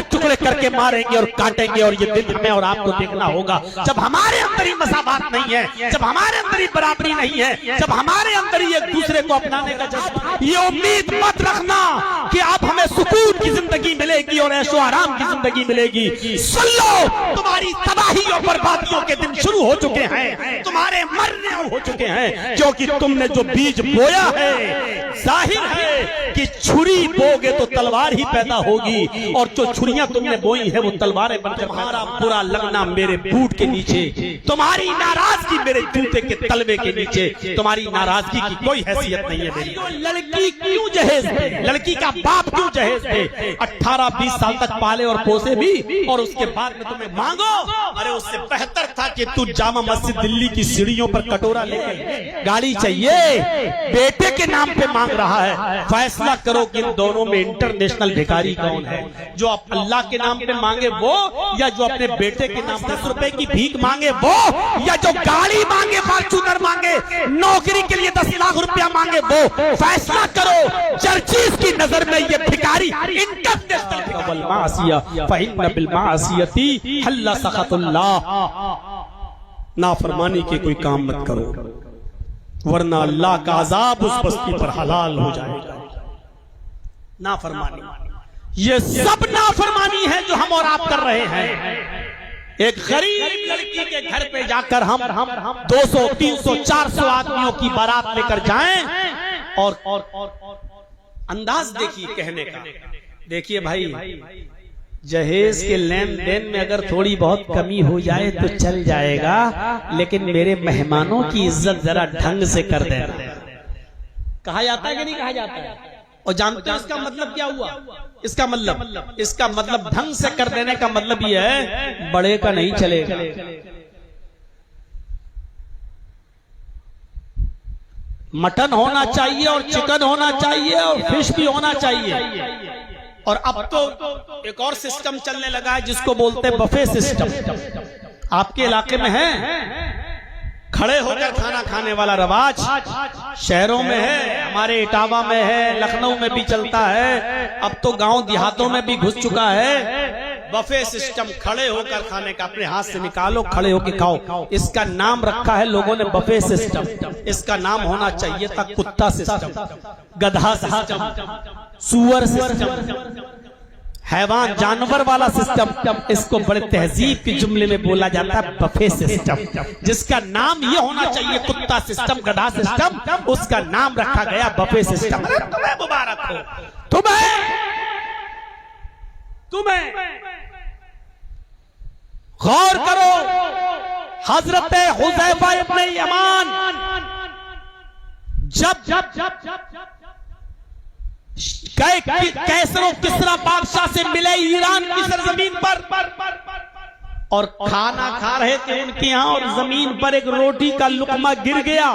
टुकड़े टुकड़े करके मारेंगे और काटेंगे। और ये दिन में और आपको देखना होगा जब हमारे अंदर ही मसावात नहीं है, जब हमारे अंदर ही बराबरी नहीं है, जब हमारे अंदर ही एक दूसरे को अपनाने का जज्बा। ये उम्मीद मत रखना कि आप हमें सुकून की जिंदगी मिलेगी और ऐशो आराम की जिंदगी मिलेगी। सुन लो, तुम्हारी तबाही और बर्बादियों के दिन शुरू हो चुके हैं, तुम्हारे मरने हो चुके हैं, क्योंकि तुमने जो बीज बोया है, जाहिर है कि छुरी बोगे तो तलवार ही पैदा होगी, और जो छुरियां तुमने बोई है वो तलवारें बनकर। तुम्हारा बुरा लगना मेरे बूट के नीचे, तुम्हारी नाराजगी मेरे जूते के तलवे के नीचे, तुम्हारी नाराजगी की कोई हैसियत नहीं है मेरी। लड़की क्यों जहेज दे, लड़की का बाप क्यों जहेज दे? 18-20 साल तक पाले और पोसे भी, और उसके बाद में तुम्हें मांगो। अरे उससे बेहतर था कि तू जामा मस्जिद दिल्ली की सीढ़ियों पर कटोरा लेकर गाड़ी चाहिए, बेटे के नाम पे मांग रहा है। फैसला करो कि इन दोनों में इंटरनेशनल भिखारी कौन है, जो आप अल्लाह के नाम पे मांगे वो, या जो अपने बेटे के नाम 10 रुपए की भीख मांगे वो, या जो गाड़ी मांगे, फॉर्च्यूनर मांगे, नौकरी के लिए 10 लाख रुपया मांगे वो। फैसला करो। चर्चिस की नजर में ये भिखारी इंटरनेशनल नाफरमानी के कोई काम मत करो, वरना अल्लाह का अजाब उस बस्ती पर हलाल हो जाएगा। नाफरमानी, ये सब नाफरमानी है जो हम और आप कर रहे हैं। एक गरीब लड़की के घर पे जाकर हम 200, 300, 400 आदमियों की बारात लेकर जाएं, और अंदाज देखिए कहने का। देखिए भाई, जहेज के लेन देन में अगर थोड़ी बहुत कमी हो जाए तो चल जाएगा, लेकिन मेरे मेहमानों की इज्जत जरा ढंग से कर देना। कहा जाता है कि नहीं कहा जाता है? और जानते हो इसका मतलब क्या हुआ? इसका मतलब ढंग से कर देने का मतलब यह है, बड़े का नहीं चलेगा। मटन होना चाहिए और चिकन होना चाहिए और फिश भी होना चाहिए। और अब तो एक और सिस्टम चलने लगा है जिसको बोलते हैं बफे सिस्टम। आपके इलाके में है? खड़े होकर खाना खाने वाला रवाज शहरों में है, हमारे इटावा में है, लखनऊ में भी चलता है, अब तो गांव देहातों में भी घुस चुका है। बफे सिस्टम, खड़े होकर खाने का, अपने हाथ से निकालो, खड़े होकर खाओ। इसका नाम रखा है लोगों ने बफे सिस्टम। इसका नाम होना चाहिए था कुत्ता सिस्टम, गधा सिस्टम, सुअर सिस्टम, हैवान जानवर वाला सिस्टम। इसको बड़े तहजीब के जुमले में बोला जाता है बफे सिस्टम। जिसका नाम ये होना चाहिए कुत्ता सिस्टम, गधा सिस्टम, उसका नाम रखा गया बफे सिस्टम। तुम्हें मुबारक हो, तुम्हें गौर करो। हजरत हुज़ैफा इब्न यमान जब कैसरो किसरा बादशाह से मिले ईरान की सरजमीन पर, और खाना खा रहे थे उनके यहाँ, और जमीन पर एक रोटी का लुकमा गिर गया,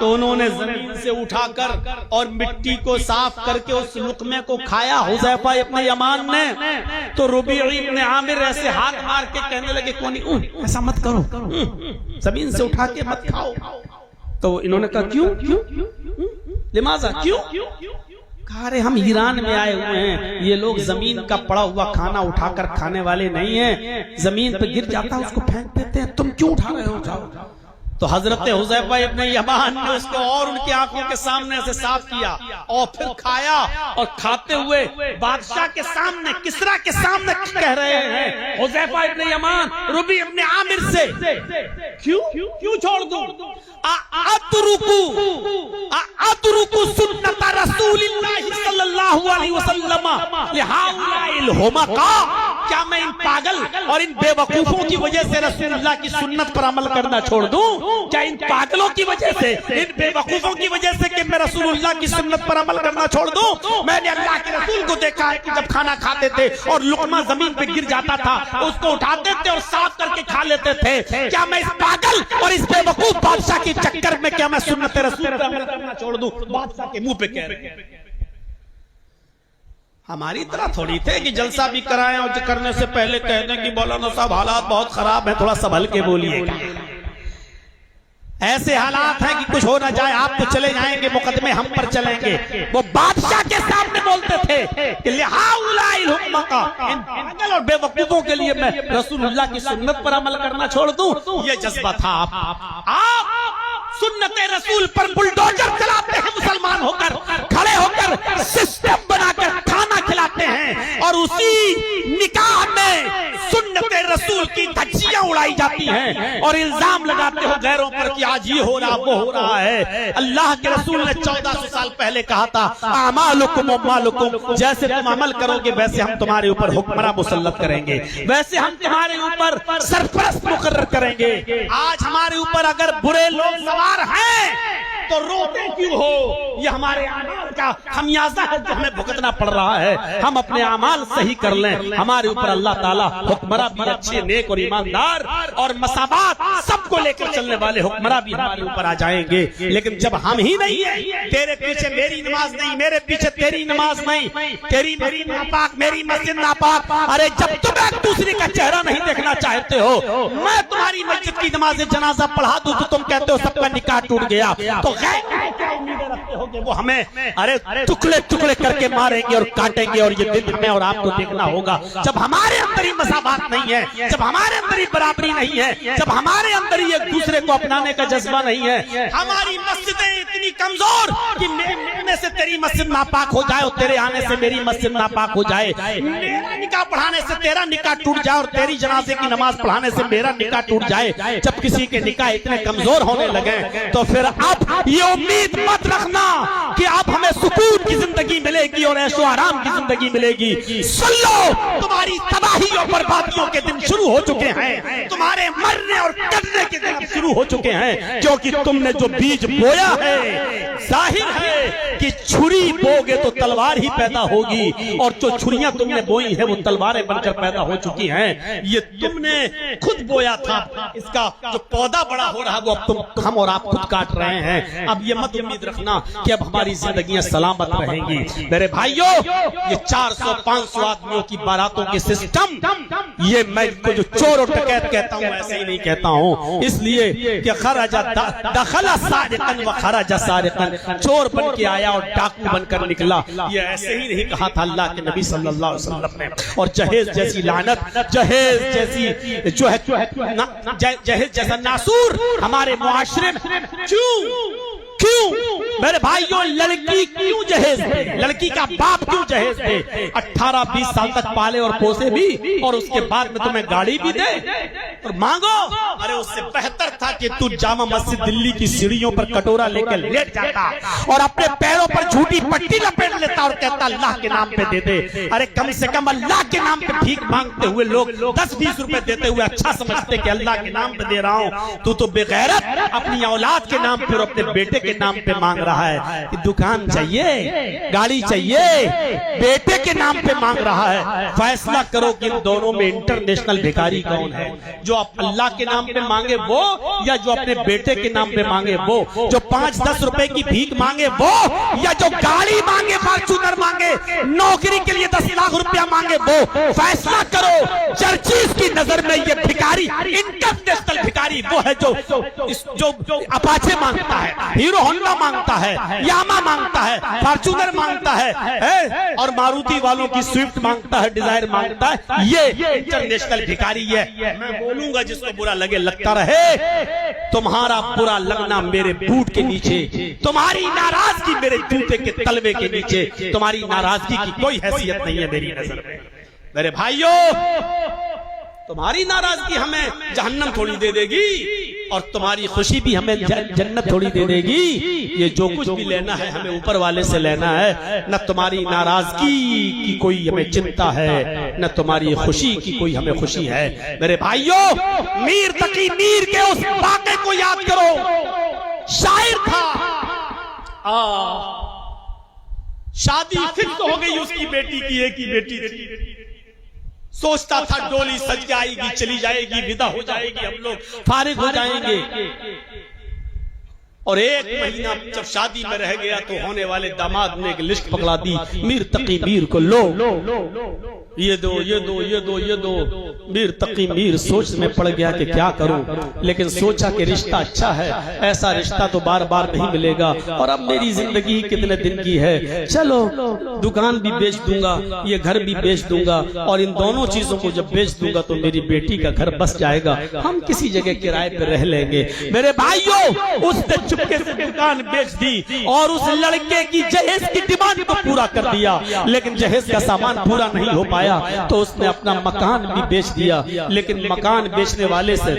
तो उन्होंने जमीन से उठाकर और मिट्टी को साफ करके उस लुकमे को खाया हुज़ैफा इब्न यमान ने। तो रुबी इब्न आमिर ऐसे हाथ मार के कहने लगे, कौन ऐसा मत करो, जमीन से उठा के मत खाओ। तो इन्होंने कहा क्यों? लिमाजा क्यों? कहा अरे हम ईरान में आए हुए हैं, ये लोग जमीन का पड़ा हुआ खाना उठाकर खाने वाले नहीं हैं, जमीन पे गिर जाता है उसको फेंक देते हैं, तुम क्यों उठा रहे हो? जाओ। तो हजरत हुज़ैफा इब्न यमान ने उसको और उनकी आंखों के सामने से साफ किया और फिर खाया, और खाते हुए बादशाह के सामने, किसरा के सामने कह रहे हैं हुज़ैफा इब्न यमान रुबी इब्न आमिर से, क्यों छोड़ दूं? अतरुकु सुन्नत रसूलिल्लाहि सल्लल्लाहु अलैहि वसल्लम लिहाउलाइल हुमका। क्या मैं इन पागल और इन बेवकूफों की वजह से रसूलुल्लाह की सुन्नत पर अमल करना छोड़ दूं? क्या इन पागलों की वजह से, इन बेवकूफों की वजह से कि मैं रसूलुल्लाह की सुन्नत पर अमल करना छोड़ दूं? मैंने अल्लाह के रसूल को देखा है कि जब खाना खाते थे और लुकमा जमीन पे गिर जाता था, उसको उठाते थे और साफ करके खा लेते थे। क्या मैं इस पागल और इस बेवकूफ बादशाह के चक्कर में क्या मैं सुन्नत रसूल पर अमल करना छोड़ दूं? बादशाह के मुंह पे कह रहे हैं। हमारी तरह थोड़ी थे कि जलसा भी कराएं और करने से पहले कह दें कि मौलाना साहब हालात बहुत खराब है, थोड़ा संभल के बोलिएगा। ऐसे हालात हैं कि कुछ हो ना जाए, आप तो चले जाएंगे, मुकदमे हम पर चलेंगे। वो बादशाह के सामने बोलते थे कि लिहाउलाइल हुक्म का, इन पागल और बेवकूफों के लिए मैं रसूलुल्लाह की सुन्नत पर अमल करना छोड़ दूं, ये जज्बा था। आप सुन्नते रसूल पर बुलडोजर चलाते हैं, मुसलमान होकर खड़े होकर सिस्टम बनाकर खाना खिलाते हैं, और उसी निकाह में सुन्नते रसूल की धज्जियां उड़ाई जाती हैं और इल्जाम लगाते हो गैरों पर कि आज ये हो रहा वो हो रहा है। अल्लाह के रसूल ने 1400 साल पहले कहा था, आमालुकुम वमालुकुम, जैसे तुम अमल करोगे वैसे हम तुम्हारे ऊपर हुक्मरान मुसल्लत करेंगे, वैसे हम तुम्हारे ऊपर सरपरस्त मुकर्रर करेंगे। आज हमारे ऊपर अगर बुरे लोग सवार हैं तो रोते क्यों हो? ये हमारे अमाल का खमियाजा है जो हमें भुगतना पड़ रहा है। हम अपने अमाल सही कर लें, हमारे ऊपर अल्लाह ताला हुक्मरान भी अच्छे, नेक और ईमानदार और मसाबात सबको लेकर चलने वाले हुक्मरान भी हमारे ऊपर आ जाएंगे। लेकिन जब हम ही नहीं है, तेरे पीछे मेरी नमाज नहीं, मेरे पीछे तेरी नमाज नहीं, तेरी मेरी नापाक, मेरी मस्जिद नापाक, अरे जब तुम एक दूसरे का चेहरा नहीं देखना चाहते हो, मैं तुम्हारी मस्जिद की नमाज जनाजा पढ़ा दूं तो तुम कहते हो सबका निकाह टूट गया, तो क्या उम्मीदें रखते हो कि वो हमें अरे टुकड़े टुकड़े करके मारेंगे और काटेंगे? और ये दिन में और आपको देखना होगा, जब हमारे अंदर ही मसाबात नहीं है, जब हमारे अंदर ही बराबरी नहीं है, जब हमारे अंदर ही एक दूसरे को अपनाने का जज्बा नहीं है, हमारी मस्जिदें इतनी कमजोर कि मेरे से तेरी मस्जिद नापाक हो जाए और तेरे आने से मेरी मस्जिद नापाक हो जाए, मेरा निकाह पढ़ाने से तेरा निकाह टूट जाए और तेरी जनाजे की नमाज पढ़ाने से मेरा निकाह टूट जाए। जब किसी के निकाह इतने कमजोर होने लगे तो फिर आप ये उम्मीद मत रखना कि आप हमें सुकून की जिंदगी मिलेगी और ऐशो आराम की जिंदगी मिलेगी। सुन लो, तुम्हारी तबाही और बर्बादियों के दिन शुरू हो चुके हैं, तुम्हारे मरने और कटने के दिन शुरू हो चुके हैं, क्योंकि तुमने जो बीज बोया है, जाहिर है कि छुरी बोगे तो तलवार ही पैदा होगी, और जो छुरियां तुमने बोई है वो तलवारें बनकर पैदा हो चुकी हैं। ये तुमने खुद बोया था, इसका जो पौधा बड़ा हो रहा है वो अब हम और आप खुद काट रहे हैं। अब ये मत उम्मीद रखना कि अब हमारी जिंदगियां सलामत रहेंगी। मेरे भाइयों, ये 400-500 आदमियों की बारातों के सिस्टम, ये मैं को जो चोर और डकैत कहता हूँ ऐसे ही नहीं कहता हूँ, इसलिए कि खराजा दखला सारिकन व खराजा सारिकन, चोर बन के आया और डाकू बनकर निकला, ये ऐसे ही नहीं कहा था अल्लाह के नबी सल्लल्लाहु अलैहि वसल्लम ने। और जहेज जैसी लानत, जहेज जैसी जो है जहेज जैसा नासूर हमारे मुआशरे में क्यों मेरे भाइयों, लड़की क्यों जहेज थे? लड़की का बाप क्यों जहेज थे? 18-20 साल तक पाले और पोसे भी, और उसके बाद में तुम्हें गाड़ी भी दे और मांगो। अरे उससे बेहतर था कि तू जामा मस्जिद दिल्ली की सीढ़ियों पर कटोरा लेकर लेट जाता और अपने पैरों पर झूठी पट्टी लपेट लेता और कहता अल्लाह के नाम पे दे दे। अरे कम से कम अल्लाह के नाम पे भीख मांगते हुए लोग 10-20 रुपए देते हुए अच्छा समझते कि अल्लाह के नाम पे दे रहा हूँ। तू तो बेगैरत अपनी औलाद के नाम पे और अपने बेटे के नाम पे मांग रहा है कि दुकान चाहिए, गाड़ी चाहिए, बेटे के नाम पे मांग रहा है। फैसला करो कि इन दोनों में इंटरनेशनल भिखारी कौन है, जो अल्लाह के नाम पे मांगे वो, या जो अपने बेटे के नाम पे मांगे वो, जो 5-10 रुपए की भीख मांगे वो, या जो गाड़ी मांगे, फॉर्च्यूनर मांगे, नौकरी के लिए 10 लाख रुपया मांगे वो। फैसला करो। चर्चिस की नजर में ये भिखारी, इंटरनेशनल भिखारी वो है जो अपाचे मांगता है, हीरो होंडा मांगता है, यामा मांगता है, फॉर्च्यूनर मांगता है, और मारुति वालों की स्विफ्ट मांगता है, डिजायर मांगता है। ये इंटरनेशनल भिखारी है। मैं बोलूंगा जिसको बुरा लगे लगता रहे। तुम्हारा बुरा लगना मेरे बूट के नीचे, तुम्हारी नाराजगी मेरे जूते के तलवे के नीचे, तुम्हारी नाराजगी की कोई हैसियत नहीं है मेरी नजर में। मेरे भाइयों, तुम्हारी नाराजगी हमें जहन्नम थोड़ी दे देगी और तुम्हारी खुशी भी हमें जन्नत थोड़ी दे देगी। ये जो कुछ भी लेना है हमें ऊपर वाले से लेना है। न तुम्हारी नाराजगी की कोई हमें चिंता है, न तुम्हारी खुशी की कोई हमें खुशी है। मेरे भाइयों, मीर तकी मीर के उस वाक़े को याद करो। शायर था, शादी फिक्स हो गई उसकी बेटी की, एक ही बेटी थी। सोचता था डोली सज जाएगी, चली जाएगी, विदा हो जाएगी, हम लोग फारिग हो जाएंगे। और 1 महीना जब शादी में रह गया तो होने वाले दामाद ने एक लिस्ट पकड़ा दी, मीर तकी मीर को लो, ये दो, ये दो, ये दो, ये दो। मीर तकी मीर सोच में पड़ गया कि क्या करूं, लेकिन सोचा कि रिश्ता अच्छा है, ऐसा रिश्ता तो बार बार नहीं मिलेगा, और अब मेरी जिंदगी कितने दिन की है, चलो दुकान भी बेच दूंगा, ये घर भी बेच दूंगा, और इन दोनों चीजों को जब बेच दूंगा तो मेरी बेटी का घर बस जाएगा, हम किसी जगह किराए पे रह लेंगे। मेरे भाइयों, उसने चुपके से दुकान बेच दी और उस लड़के की जहेज की डिमांड को पूरा कर दिया, लेकिन जहेज का सामान पूरा नहीं हो पाया तो उसने अपना मकान भी बेच दिया। लेकिन मकान बेचने वाले से,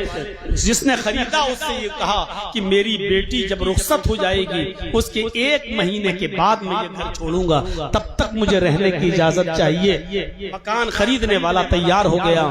जिसने खरीदा, उससे ये कहा कि मेरी बेटी जब रुखसत हो जाएगी उसके 1 महीने के बाद मैं ये घर छोड़ूंगा, तब तक मुझे रहने की इजाजत चाहिए। मकान खरीदने वाला तैयार हो गया,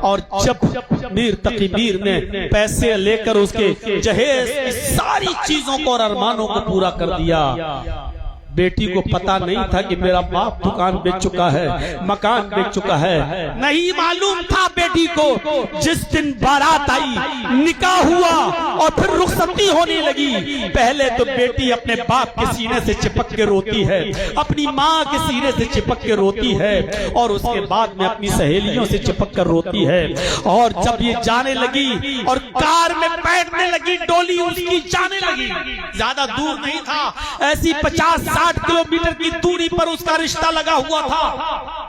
और जब मीर तकी मीर ने पैसे लेकर उसके जहेज की सारी चीजों को और अरमानों को पूरा कर दिया, बेटी को पता नहीं था कि मेरा बाप दुकान बेच चुका है, मकान बेच चुका है। नहीं मालूम था बेटी को, जिस दिन बारात आई, निकाह हुआ और फिर रुखसती होने लगी, पहले तो बेटी अपने बाप के सीने से चिपक के रोती है, अपनी माँ के सीने से चिपक के रोती है, और उसके बाद में अपनी सहेलियों से चिपक कर रोती है। और जब ये जाने लगी और कार में बैठने लगी, डोली उसकी जाने लगी, ज्यादा दूर नहीं था, ऐसी 50-60 किलोमीटर की दूरी पर उसका रिश्ता लगा हुआ था।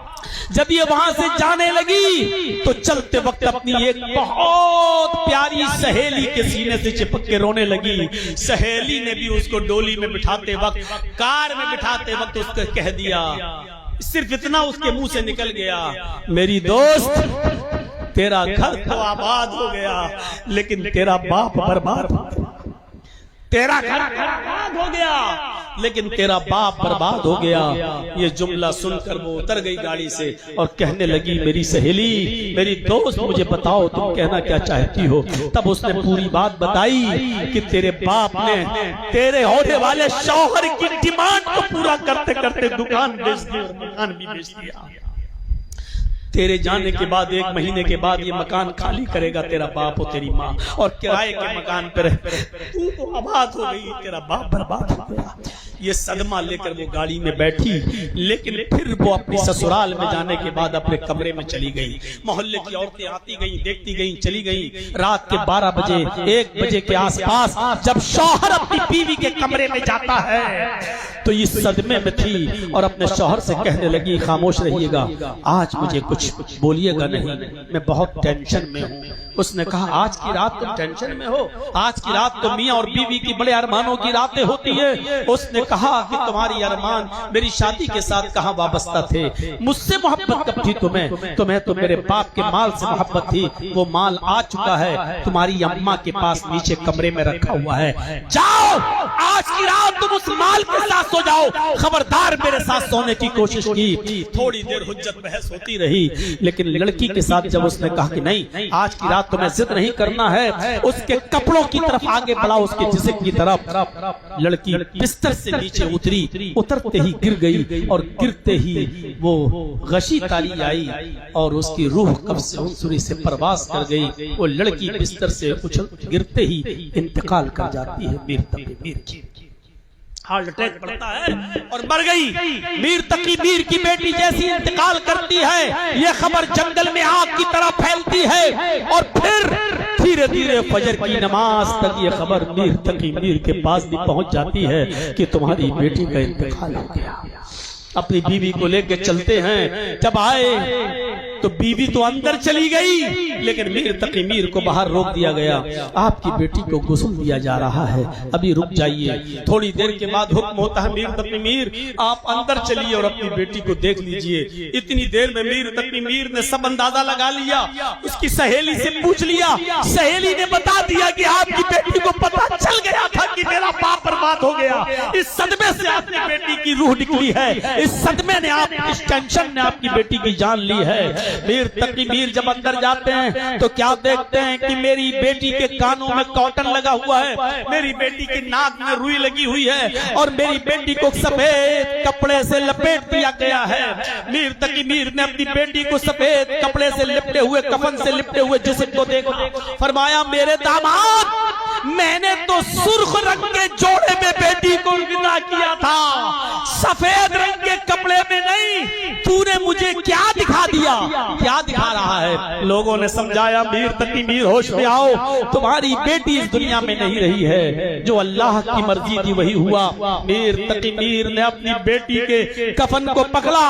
जब ये वहां से जाने लगी तो चलते वक्त अपनी एक बहुत प्यारी सहेली के सीने से चिपक के रोने लगी। सहेली ने भी उसको डोली में बिठाते वक्त, कार में बिठाते वक्त उसको कह दिया, सिर्फ इतना उसके मुंह से निकल गया, मेरी दोस्त तेरा घर तो आबाद हो गया, लेकिन तेरा बाप बर्बाद हो गया। तेरा घर बर्बाद हो गया, लेकिन तेरा बाप बर्बाद हो गया। ये जुमला सुनकर वो उतर गई गाड़ी से और कहने लगी, मेरी सहेली, मेरी दोस्त, मुझे बताओ तुम कहना क्या चाहती हो। तब उसने पूरी बात बताई कि तेरे बाप ने तेरे होने वाले शौहर की डिमांड को पूरा करते करते दुकान बेच दी और मकान भी बेच दिया। तेरे जाने के बाद 1 महीने के बाद ये मकान खाली करेगा तेरा बाप और तेरी माँ, और किराए के मकान पर तू तो आबाद हो गई, तेरा बाप बर्बाद हो गया। ये सदमा लेकर वो गाड़ी में बैठी, लेकिन फिर वो अपनी ससुराल में जाने के बाद अपने कमरे में चली गई। मोहल्ले की औरतें आती गई, देखती गई, चली गई। रात के 12 बजे 1 बजे के आसपास जब शौहर अपनी बीवी के कमरे में जाता है तो इस सदमे में थी और अपने शौहर से कहने लगी, खामोश रहिएगा, आज मुझे कुछ बोलिएगा नहीं, मैं बहुत टेंशन में हूँ। उसने कहा, आज की रात तुम टेंशन में हो? आज की रात तो मियाँ और बीवी की बड़े अरमानों की रातें होती है। उसने कहा कि तुम्हारी अरमान मेरी शादी के साथ कहाँ वाबस्ता थे, मुझसे मोहब्बत कब थी तुम्हें तो मेरे बाप के माल से मोहब्बत थी, वो माल आ चुका है, तुम्हारी अम्मा के पास नीचे कमरे में रखा हुआ है, जाओ आज की रात तुम उस माल के साथ सो जाओ, खबरदार मेरे साथ सोने की कोशिश की। थोड़ी देर हुज्जत बहस होती रही, लेकिन लड़की के साथ जब उसने कहा कि नहीं, आज की रात तुम्हें जिद नहीं करना है, उसके कपड़ों की तरफ आगे बढ़ा, उसके जिस्म की तरफ। लड़की बिस्तर से नीचे उतरी, उतरते ही गिर गई और गिरते ही वो गशी तारी आई और उसकी रूह कब्ज़ अंसुरी से परवास कर गई। वो लड़की बिस्तर से उछल गिरते ही इंतकाल कर जाती है। मीर तकी मीर की हार्ट अटैक पड़ता है और मर गई। मीर तकी मीर की बेटी जैसी इंतकाल करती है, ये खबर जंगल में आग की तरह फैलती है और फिर धीरे धीरे फजर की नमाज तक ये खबर मीर तकी मीर के पास भी पहुंच जाती है कि तुम्हारी बेटी का इंतकाल हो गया। अपनी बीवी को लेकर चलते हैं, जब आए तो बीवी तो अंदर चली गई, लेकिन मीर तकी मीर को बाहर रोक दिया गया। आपकी बेटी को गुस्ल दिया जा रहा है, अभी रुक जाइए। थोड़ी देर के बाद हुक्म होता है, मीर तकी मीर आप अंदर चलिए और अपनी बेटी को देख लीजिए। इतनी देर में मीर तकी मीर ने सब अंदाजा लगा लिया, उसकी सहेली से पूछ लिया, सहेली ने बता दिया कि आपकी बेटी को पता चल गया था कि मेरा बाप बर्बाद हो गया। इस सदमे से आपकी बेटी की रूह निकली है, इस सदमे ने इस टेंशन ने आपकी बेटी की जान ली है। मीर तकी मीर जब अंदर जाते हैं तो क्या देखते हैं कि मेरी बेटी के कानों में कॉटन लगा हुआ है, मेरी बेटी की नाक में रुई लगी हुई है और मेरी बेटी को सफेद कपड़े से लपेट दिया गया है। मीर तकी मीर ने अपनी बेटी को सफेद कपड़े से लिपटे हुए, कफन से लिपटे हुए जिस्म को देखा, फरमाया, मेरे दामाद, मैंने तो सुर्ख रंग के जोड़े में बेटी को विदा किया था, सफेद रंग के कपड़े में नहीं। तूने मुझे क्या दिखा दिया? क्या दिखा रहा है। लोगों ने समझाया मीर तकी मीर होश में आओ, तुम्हारी बेटी इस दुनिया में नहीं रही है, जो अल्लाह की मर्जी थी वही हुआ। मीर तकी मीर ने अपनी बेटी के कफन को पकड़ा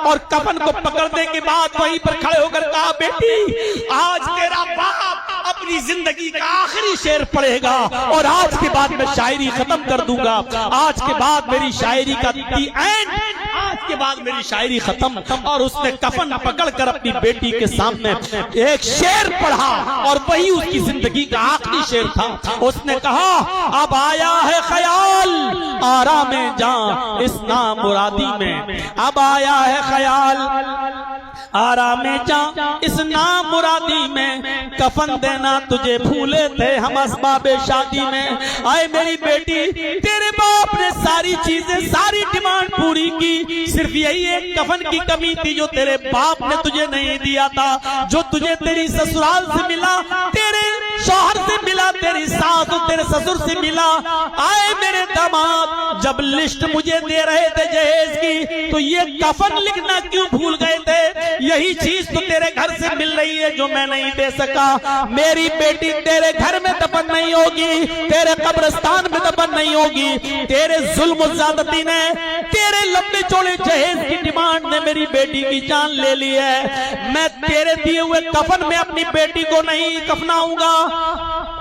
और कफन को पकड़ने के बाद वहीं पर खड़े होकर कहा, बेटी आज तेरा बाप अपनी जिंदगी का आखिरी शेर पढ़ेगा और आज के बाद मैं शायरी खत्म कर दूंगा। आज के बाद मेरी शायरी का एंड, आज के बाद मेरी शायरी खत्म। और उसने कफन पकड़कर अपनी बेटी के सामने एक शेर पढ़ा और वही उसकी जिंदगी का आखिरी शेर था। उसने कहा, अब आया है ख्याल आराम जां इस नामुरादी में, अब आया है ख्याल आराम जां इस नामुरादी में, कफन देना तुझे भूले थे हम असबाबे शादी में। आए मेरी बेटी, तेरे बाप ने सारी चीजें सारी डिमांड पूरी की, सिर्फ यही एक कफन की कमी थी जो तेरे बाप ने तुझे नहीं दिया था, जो तुझे तेरी ससुराल से मिला, तेरे शौहर से मिला, तेरी सास और तेरे ससुर से मिला। आए मेरे दामाद, जब लिस्ट मुझे दे रहे थे जहेज की, तो ये कफन लिखना क्यों भूल गए थे? यही चीज तो तेरे घर से मिल रही है जो मैं नहीं दे सका। मेरी बेटी तेरे घर में दफन नहीं होगी, तेरे कब्रिस्तान में दफन नहीं होगी। तेरे जुल्म ज़्यादती ने, तेरे लंबे चौड़े जहेज की डिमांड ने मेरी बेटी की जान ले ली है। मैं तेरे दिए हुए कफन में अपनी बेटी को नहीं कफनाऊंगा।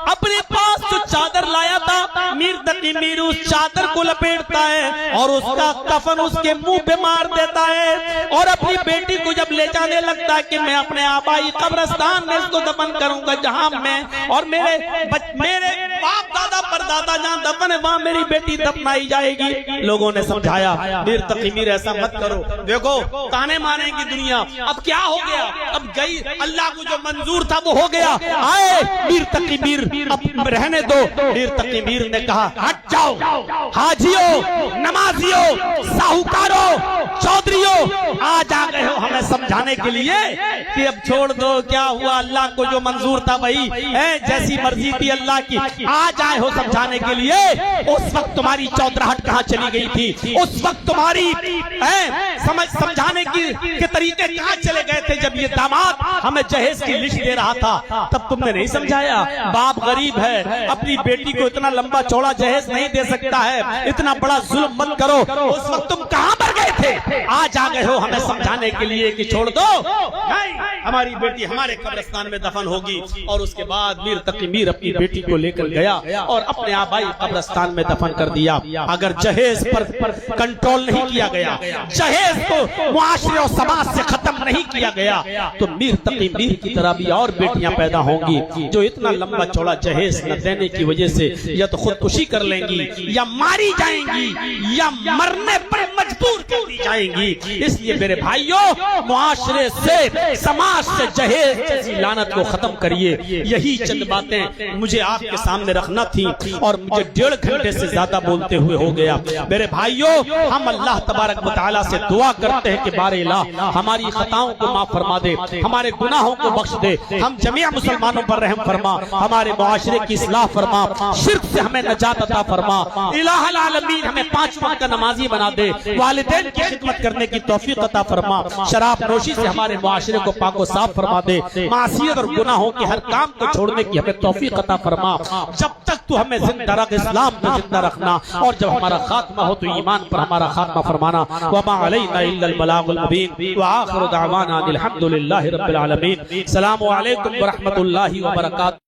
अपने पास जो चादर लाया था, मीर तकी मीर उस चादर को लपेटता है और उसका कफन उसके मुंह पे मार देता है और अपनी बेटी को जब ले जाने लगता है कि मैं अपने आबाई कब्रिस्तान में इसको दफन करूंगा जहां मैं और मेरे बाप दादा परदादा जहां दफन है वहां मेरी बेटी दफनाई जाएगी। लोगों ने समझाया, मीर तकी मीर ऐसा मत करो, देखो ताने मारेगी दुनिया। अब क्या हो गया? अब गई, अल्लाह को जो मंजूर था वो हो गया। आए मीर तकी मीर, अब रहने दो। मीर तकी मीर ने कहा, हट जाओ हाजियों, नमाजियों, साहूकारों, चौधरियों, आज आ गए हो हमें समझाने के लिए कि अब छोड़ दो, क्या हुआ, अल्लाह को जो मंजूर था वही है, जैसी मर्जी थी अल्लाह की। आज आए हो समझाने के लिए। उस वक्त तुम्हारी चौधराहट कहाँ चली गई थी? उस वक्त तुम्हारी समझाने के तरीके कहाँ चले गए थे? जब ये दामाद हमें जहेज की लिस्ट दे रहा था तब तुमने नहीं समझाया। बाप गरीब है, अपनी बेटी को इतना लंबा चौड़ा जहेज नहीं दे सकता है, इतना बड़ा जुल्म मत करो। उस वक्त तुम कहाँ पर गए थे? आज आ गए हो हमें समझाने के लिए कि छोड़ दो, नहीं, हमारी बेटी हमारे कब्रिस्तान में दफन होगी। और उसके बाद मीर तकी मीर अपनी बेटी को लेकर गया और अपने आबाई कब्रिस्तान में दफन कर दिया। अगर जहेज पर कंट्रोल नहीं किया गया, जहेज को मुआशरे और समाज से खत्म नहीं किया गया, तो मीर तकी मीर की तरह भी और बेटियां पैदा होंगी जो इतना लंबा चौड़ा जहेज न देने की वजह से या तो खुदकुशी कर लेंगी या मारी जाएंगी या मरने पर मजबूर कर दी जाएंगी। इसलिए मेरे भाइयों, मुआशरे से, समाज से जहेज जैसी लानत को खत्म करिए। यही चंद बातें मुझे आपके सामने रखना थी और मुझे 1.5 घंटे से ज्यादा बोलते हुए हो गया। मेरे भाइयों, हम अल्लाह तबारक व तआला से दुआ करते हैं कि बारे इलाह हमारी खताओं को माफ फरमा दे, हमारे गुनाहों को बख्श दे, हम जमीआ मुसलमानों पर रहम फरमा, हमारे मुआशरे की इस्लाह फरमा, शिर्क से हमें नजात अता फरमा। इलाहुल आलमीन हमें 5 वक्त का नमाजी बना दे, वालिदैन की खिदमत करने की तौफीक अता फरमा, शराब नोशी से हमारे मुआशरे को पाको साफ फरमा दे, मासियत और गुनाहों के हर काम को छोड़ने की हमें तौफीक अता फरमा। जब तक तू हमें जिंदा रख, इस्लाम में जिंदा रखना, और जब हमारा खात्मा हो तो ईमान पर हमारा खात्मा फरमाना। वमा अलैना इल्लल बलागुल मुबीन व आखिरु दअवाना अनिल हम्दुलिल्लाहि रब्बिल आलमीन। अस्सलामु अलैकुम व रहमतुल्लाहि व बरकातहू।